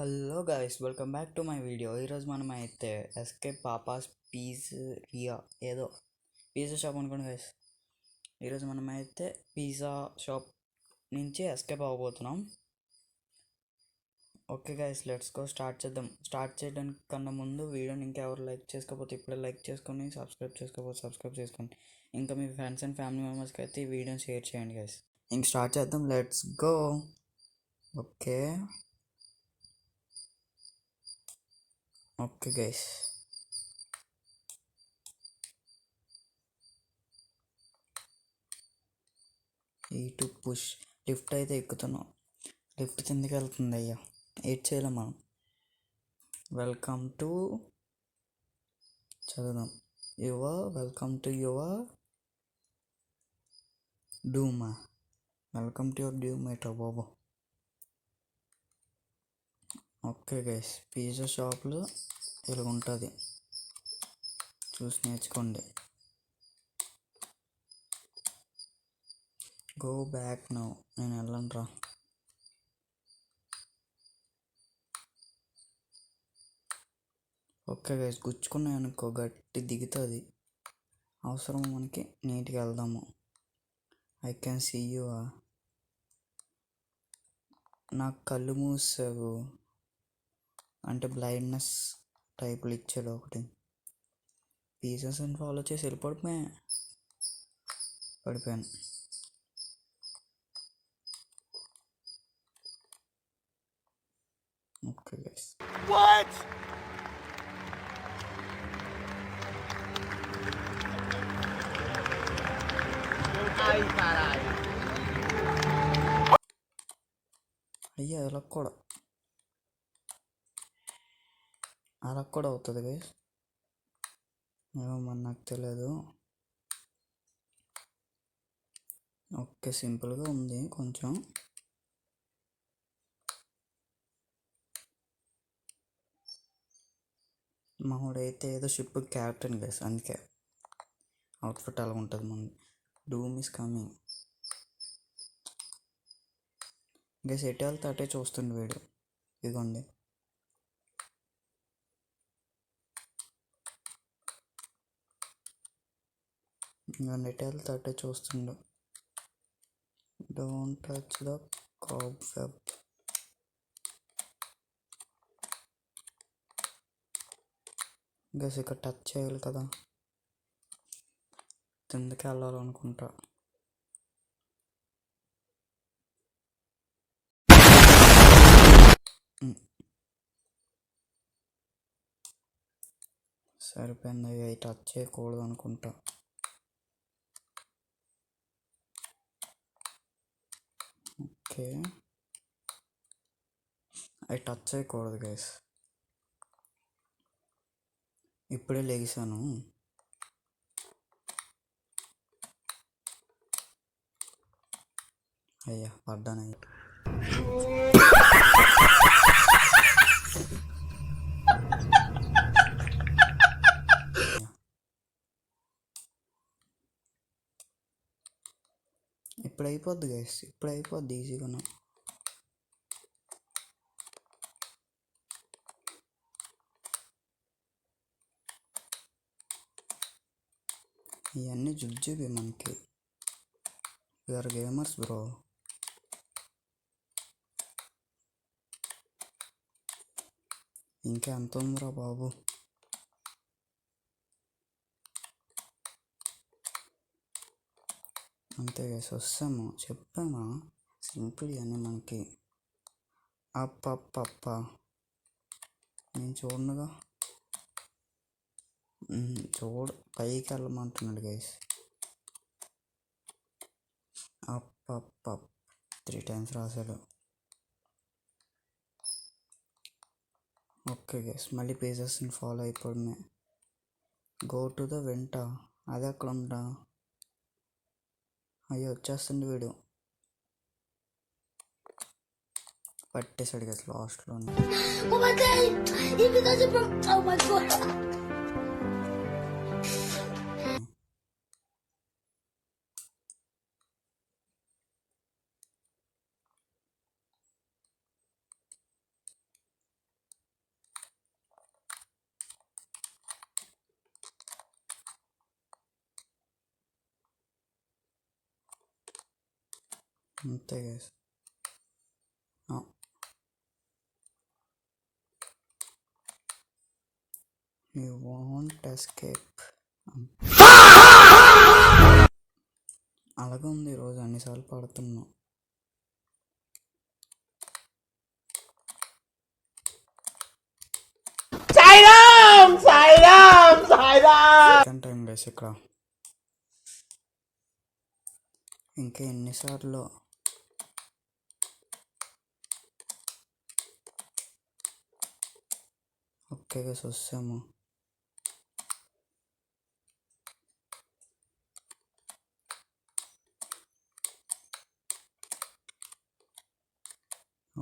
Hello guys, welcome back to my video. ఈరోజు మనం అయితే ఎస్కేప్ పాపాస్ పిజ్జా ఏదో పిజ్జా షాప్ అనుకోండి గైస్. ఈరోజు మనం అయితే పిజ్జా షాప్ నుంచి ఎస్కేప్ అవ్వబోతున్నాం. Okay guys, let's go. Start చేద్దాం. స్టార్ట్ చేయడానికి కన్నా ముందు వీడియోని ఇంకెవరు లైక్ చేసుకోకపోతే ఇప్పుడే లైక్ చేసుకొని, సబ్స్క్రైబ్ చేసుకోండి. ఇంకా మీ ఫ్రెండ్స్ అండ్ ఫ్యామిలీ మెంబర్స్కి అయితే ఈ వీడియోని షేర్ చేయండి గైస్. ఇంక స్టార్ట్ చేద్దాం, లెట్స్ గో. ఓకే గైస్, ఈ టు పుష్. లిఫ్ట్ అయితే ఎక్కుతున్నాం. లిఫ్ట్ కిందకి వెళ్తుంది. అయ్యా, ఏడ్ చేయలేం మనం. వెల్కమ్ టు చదువుదాం. వెల్కమ్ టు యువర్ డూమా. వెల్కమ్ టు యువర్ డూమ్ ఏటో బాబు. ఓకే గైస్, పిజ్జా షాప్లో ఇలా ఉంటుంది, చూసి నేర్చుకోండి. Go back now. నేను వెళ్ళను రా. ఓకే గైస్, గుచ్చుకున్నాయి అనుకో గట్టి దిగుతుంది. అవసరం మనకి. నీట్గా వెళ్దాము. I can see you. నాకు కళ్ళు మూసావు అంటే బ్లైండ్నెస్ టైపులు ఇచ్చాడు ఒకటి. పీసెస్ అని ఫాలో చేసి పడిపోయాను. ఓకే గైస్, అయ్యా అలా కూడా అవుతుంది గైస్. ఏమో మరి నాకు తెలియదు. ఓకే, సింపుల్గా ఉంది కొంచెం. మావాడైతే ఏదో షిప్ క్యాప్టెన్ గైస్, అందుకే అవుట్ఫిట్ అలా ఉంటుంది. మన డూమ్ ఇస్ కమింగ్ గైస్. ఎటు వెళ్తే అటే చూస్తుండే వీడు. ఇదిగోండి, ఎటు వెళ్తే అటే చూస్తుండు. Don't touch the cobweb. Guys, ఇక్కడ టచ్ చేయాలి కదా. కిందకి వెళ్ళాలనుకుంటా. సరిపోయింది. అవి టచ్ చేయకూడదు అనుకుంటా. ఓకే, అవి టచ్ చేయకూడదు గైస్. ఇప్పుడే లేచాను. అయ్యా పడ్డాను. ఇప్పుడు అయిపోద్ది గైస్, ఇప్పుడు అయిపోద్ది ఈజీగానే. ఇవన్నీ జుజ్జువి మనకి. We are gamers bro. ఇంకా ఎంత ఉందిరా బాబు. అంతే గైస్, వస్తాము. చెప్పామా సింపుల్ అని మనకి. అప్ప నేను చూడనుగా. పైకి వెళ్ళమంటున్నాడు గైస్. అప్ 3 times రాశాడు. ఓకే గైస్, మళ్ళీ పేజెస్ని ఫాలో అయిపోవడమే. గో టు ద వెంట. అది అక్కడ ఉంటా. అయ్యో వచ్చేస్తుంది వీడు. పట్టేశాడు గైస్ లాస్ట్లో. అంతే గైస్. You want escape. అలాగే ఉంది ఈరోజు, అన్నిసార్లు పడుతున్నాం. సెకండ్ టైం గైస్ ఇక్కడ. ఇంకా ఎన్నిసార్లు. ఓకే గైస్ వస్తాము.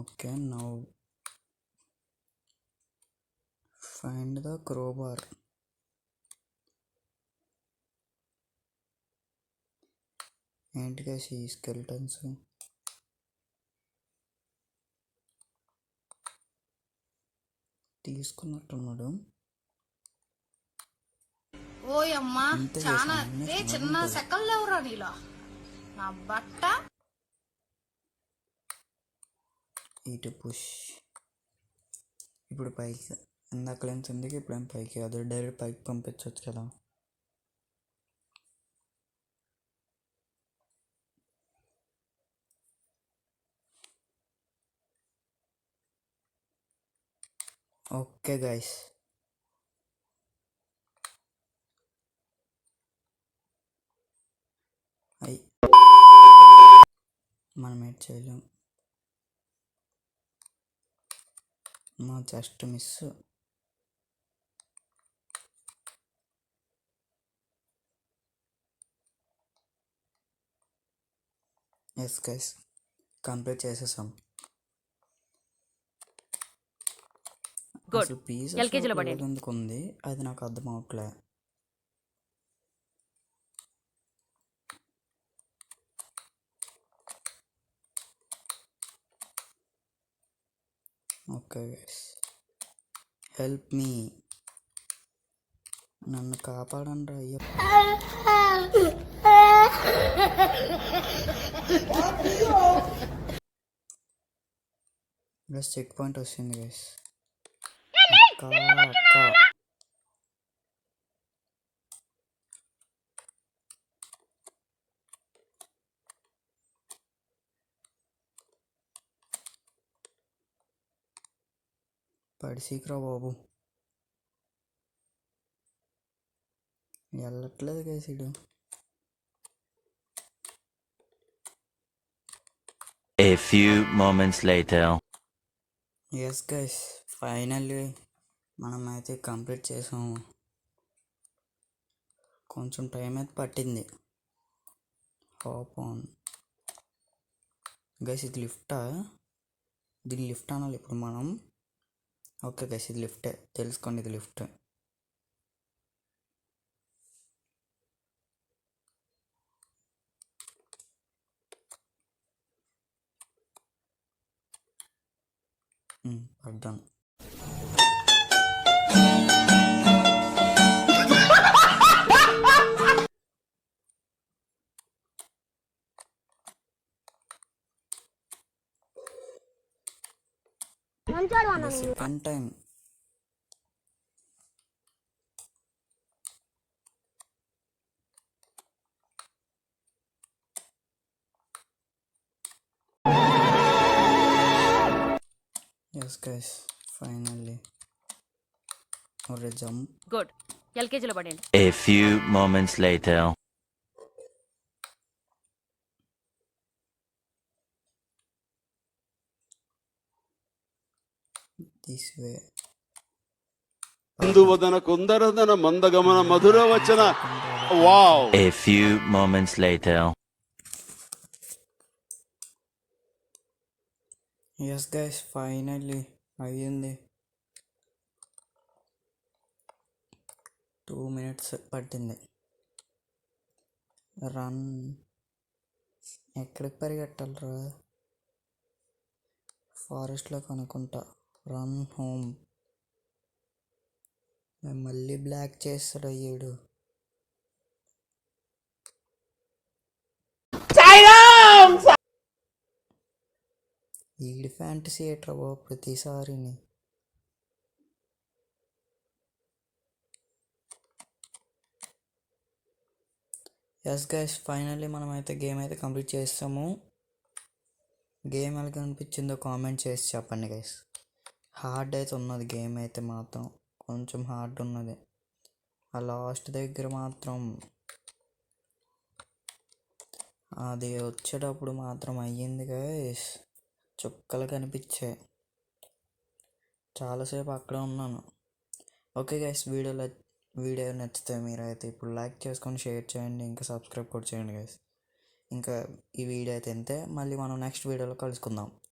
Okay, now find the crowbar. ఏంటి గైస్ ఈ స్కెల్టన్స్? తీసుకున్నట్టున్నాడు. ఓయమ్మా చాలా చిన్న సెకల్ లేవురా నీలో నా బట్ట. ఇటు పుష్. ఇప్పుడు పైకి. ఇందాక లెన్స్ ఎందుకు ఇప్పుడేం పైకి? అదే డైరెక్ట్ పైకి పంపించవచ్చు కదా. ఓకే గైస్, మనం ఏం చేయలేం. మా just miss. Yes guys, complete చేసేసాం. అసలు పీస్ ఎందుకు ఉంది అది నాకు అర్థం అవట్లే. Okay guys, help me. నన్ను కాపాడండి అయ్యప్ప. గైస్ చెక్ పాయింట్ వచ్చింది గైస్. పడిసీకరా బాబు. వెళ్ళట్లేదు గైస్ ఇడు. A few moments later. Yes guys, finally మనం అయితే కంప్లీట్ చేసాము. కొంచెం టైం అయితే పట్టింది. Hop on guys. ఇది లిఫ్టా? దీన్ని లిఫ్ట్ అనాలి ఇప్పుడు మనం. ఓకే గైస్, ఇది లిఫ్టే, తెలుసుకోండి ఇది లిఫ్ట్. పడ్డాను. Second time. Yes guys, finally. Or a jump. Good. LKG lo padindi. A few moments later. This way. కుందువదన కుందరదన మందగమన మధుర వచన. Wow. A few moments later. Yes guys, finally అయ్యింది. 2 minutes పట్టింది. రన్. ఎక్కడికి పరిగెట్టాలరా? ఫారెస్ట్లో కనుక్కుంటా. Run home. మళ్ళీ block చేస్తాడు అయ్యాడు. ఈడి ఫ్యాంటసీ ఏట్రా బాబు ప్రతిసారి. ఎస్ గైస్, ఫైనల్లీ మనం అయితే గేమ్ అయితే కంప్లీట్ చేస్తాము. గేమ్ ఎలా కనిపించిందో కామెంట్ చేసి చెప్పండి గైస్. హార్డ్ అయితే ఉన్నది గేమ్ అయితే మాత్రం, కొంచెం హార్డ్ ఉన్నది. ఆ లాస్ట్ దగ్గర మాత్రం అది వచ్చేటప్పుడు మాత్రం అయ్యింది గైస్, చుక్కలు కనిపించాయి. చాలాసేపు అక్కడే ఉన్నాను. ఓకే గైస్, వీడియో నచ్చితే మీరు అయితే ఇప్పుడు లైక్ చేసుకొని షేర్ చేయండి, ఇంకా సబ్స్క్రైబ్ కూడా చేయండి గైస్. ఇంకా ఈ వీడియో అయితే అంతే, మళ్ళీ మనం నెక్స్ట్ వీడియోలో కలుసుకుందాం.